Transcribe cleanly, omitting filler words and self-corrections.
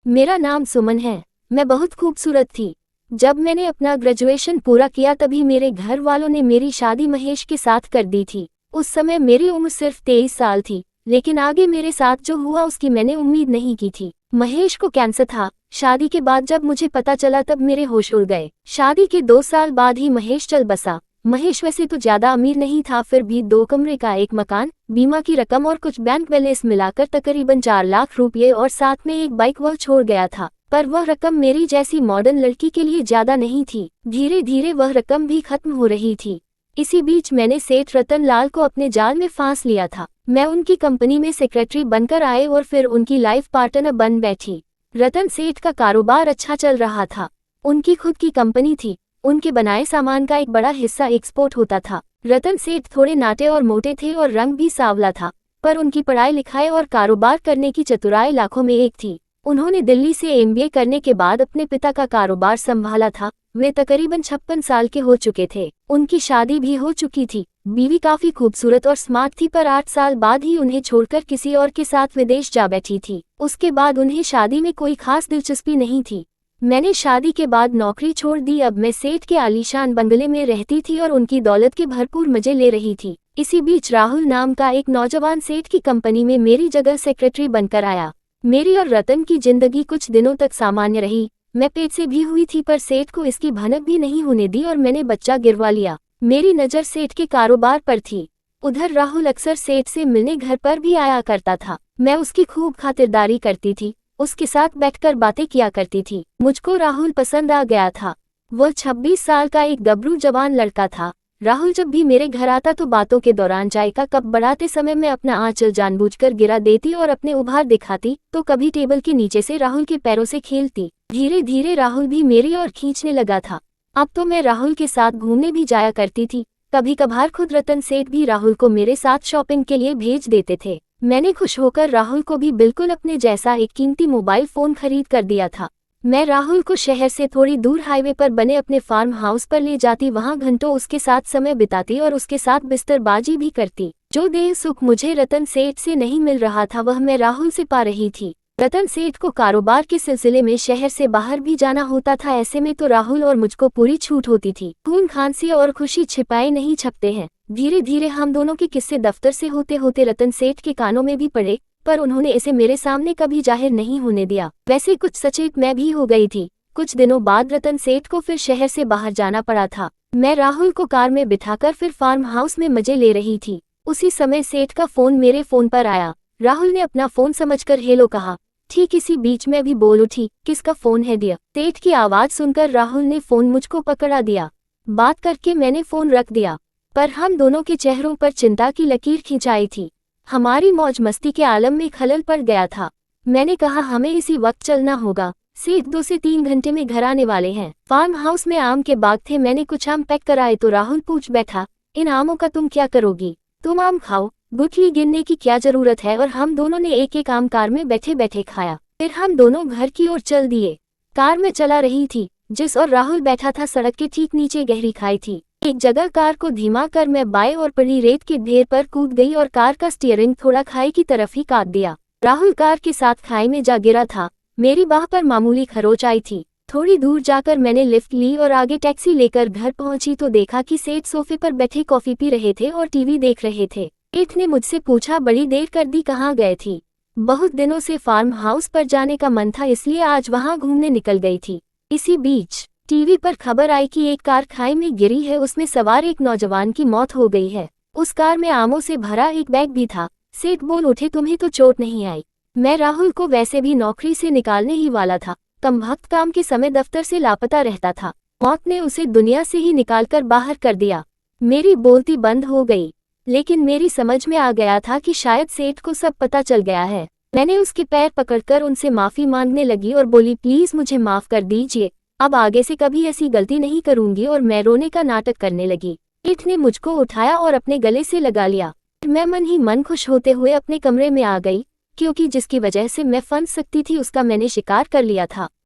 मेरा नाम सुमन है। मैं बहुत खूबसूरत थी। जब मैंने अपना ग्रेजुएशन पूरा किया तभी मेरे घर वालों ने मेरी शादी महेश के साथ कर दी थी। उस समय मेरी उम्र सिर्फ 23 साल थी, लेकिन आगे मेरे साथ जो हुआ उसकी मैंने उम्मीद नहीं की थी। महेश को कैंसर था। शादी के बाद जब मुझे पता चला तब मेरे होश उड़ गए। शादी के 2 साल बाद ही महेश चल बसा। महेश वैसे तो ज्यादा अमीर नहीं था, फिर भी 2 कमरे का एक मकान, बीमा की रकम और कुछ बैंक बैलेंस मिलाकर तकरीबन 4 लाख रुपये और साथ में एक बाइक वह छोड़ गया था। पर वह रकम मेरी जैसी मॉडर्न लड़की के लिए ज्यादा नहीं थी। धीरे धीरे वह रकम भी खत्म हो रही थी। इसी बीच मैंने सेठ रतन लाल को अपने जाल में फांस लिया था। मैं उनकी कंपनी में सेक्रेटरी बनकर आए और फिर उनकी लाइफ पार्टनर बन बैठी। रतन सेठ का कारोबार अच्छा चल रहा था। उनकी खुद की कंपनी थी। उनके बनाए सामान का एक बड़ा हिस्सा एक्सपोर्ट होता था। रतन सेठ थोड़े नाटे और मोटे थे और रंग भी सांवला था, पर उनकी पढ़ाई लिखाई और कारोबार करने की चतुराई लाखों में एक थी। उन्होंने दिल्ली से एमबीए करने के बाद अपने पिता का कारोबार संभाला था। वे तकरीबन 56 साल के हो चुके थे। उनकी शादी भी हो चुकी थी। बीवी काफी खूबसूरत और स्मार्ट थी, पर 8 साल बाद ही उन्हें छोड़कर किसी और के साथ विदेश जा बैठी थी। उसके बाद उन्हें शादी में कोई खास दिलचस्पी नहीं थी। मैंने शादी के बाद नौकरी छोड़ दी। अब मैं सेठ के आलीशान बंगले में रहती थी और उनकी दौलत के भरपूर मजे ले रही थी। इसी बीच राहुल नाम का एक नौजवान सेठ की कंपनी में मेरी जगह सेक्रेटरी बनकर आया। मेरी और रतन की जिंदगी कुछ दिनों तक सामान्य रही। मैं पेट से भी हुई थी, पर सेठ को इसकी भनक भी नहीं होने दी और मैंने बच्चा गिरवा लिया। मेरी नज़र सेठ के कारोबार पर थी। उधर राहुल अक्सर सेठ से मिलने घर पर भी आया करता था। मैं उसकी खूब खातिरदारी करती थी, उसके साथ बैठकर बातें किया करती थी। मुझको राहुल पसंद आ गया था। वह 26 साल का एक गबरू जवान लड़का था। राहुल जब भी मेरे घर आता तो बातों के दौरान चाय का कप बढ़ाते समय मैं अपना आंचल जानबूझकर गिरा देती और अपने उभार दिखाती, तो कभी टेबल के नीचे से राहुल के पैरों से खेलती। धीरे धीरे राहुल भी मेरी ओर खींचने लगा था। अब तो मैं राहुल के साथ घूमने भी जाया करती थी। कभी कभार खुद रतन सेठ भी राहुल को मेरे साथ शॉपिंग के लिए भेज देते थे। मैंने खुश होकर राहुल को भी बिल्कुल अपने जैसा एक कीमती मोबाइल फोन खरीद कर दिया था। मैं राहुल को शहर से थोड़ी दूर हाईवे पर बने अपने फार्म हाउस पर ले जाती, वहां घंटों उसके साथ समय बिताती और उसके साथ बिस्तरबाजी भी करती। जो देह सुख मुझे रतन सेठ से नहीं मिल रहा था वह मैं राहुल से पा रही थी। रतन सेठ को कारोबार के सिलसिले में शहर से बाहर भी जाना होता था। ऐसे में तो राहुल और मुझको पूरी छूट होती थी। खून खांसी और खुशी छिपाए नहीं छपते हैं। धीरे धीरे हम दोनों के किस्से दफ्तर से होते होते रतन सेठ के कानों में भी पड़े, पर उन्होंने इसे मेरे सामने कभी जाहिर नहीं होने दिया। वैसे कुछ सचेत मैं भी हो गई थी। कुछ दिनों बाद रतन सेठ को फिर शहर से बाहर जाना पड़ा था। मैं राहुल को कार में बिठाकर फिर फार्म हाउस में मजे ले रही थी। उसी समय सेठ का फोन मेरे फोन पर आया। राहुल ने अपना फोन समझकर हेलो कहा। ठीक इसी बीच मैं भी बोल उठी, किसका फोन है डियर? सेठ की आवाज सुनकर राहुल ने फोन मुझको पकड़ा दिया। बात करके मैंने फोन रख दिया, पर हम दोनों के चेहरों पर चिंता की लकीर खिंचाई थी। हमारी मौज मस्ती के आलम में खलल पड़ गया था। मैंने कहा हमें इसी वक्त चलना होगा। सेठ 2 से 3 घंटे में घर आने वाले हैं। फार्म हाउस में आम के बाग थे। मैंने कुछ आम पैक कराए तो राहुल पूछ बैठा, इन आमों का तुम क्या करोगी? तुम आम खाओ, गुठली गिनने की क्या जरूरत है? और हम दोनों ने एक एक आम कार में बैठे बैठे खाया। फिर हम दोनों घर की ओर चल दिए। कार में चला रही थी। जिस और राहुल बैठा था सड़क के ठीक नीचे गहरी खाई थी। एक जगह कार को धीमा कर मैं बाएं और पड़ी रेत के ढेर पर कूद गई और कार का स्टीयरिंग थोड़ा खाई की तरफ ही काट दिया। राहुल कार के साथ खाई में जा गिरा था। मेरी बाह पर मामूली खरोच आई थी। थोड़ी दूर जाकर मैंने लिफ्ट ली और आगे टैक्सी लेकर घर पहुंची तो देखा कि सेठ सोफे पर बैठे कॉफी पी रहे थे और टीवी देख रहे थे। सेठ ने मुझसे पूछा, बड़ी देर कर दी, कहाँ गए थी? बहुत दिनों से फार्म हाउस पर जाने का मन था, इसलिए आज वहां घूमने निकल गई थी। इसी बीच टीवी पर खबर आई कि एक कार खाई में गिरी है, उसमें सवार एक नौजवान की मौत हो गई है। उस कार में आमों से भरा एक बैग भी था। सेठ बोल उठे, तुम्हें तो चोट नहीं आई? मैं राहुल को वैसे भी नौकरी से निकालने ही वाला था। कमबख्त काम के समय दफ्तर से लापता रहता था। मौत ने उसे दुनिया से ही निकालकर बाहर कर दिया। मेरी बोलती बंद हो गई, लेकिन मेरी समझ में आ गया था कि शायद सेठ को सब पता चल गया है। मैंने उसके पैर पकड़कर उनसे माफी मांगने लगी और बोली, प्लीज मुझे माफ कर दीजिए, अब आगे से कभी ऐसी गलती नहीं करूंगी। और मैं रोने का नाटक करने लगी। सेठ ने मुझको उठाया और अपने गले से लगा लिया। मैं मन ही मन खुश होते हुए अपने कमरे में आ गई, क्योंकि जिसकी वजह से मैं फंस सकती थी उसका मैंने शिकार कर लिया था।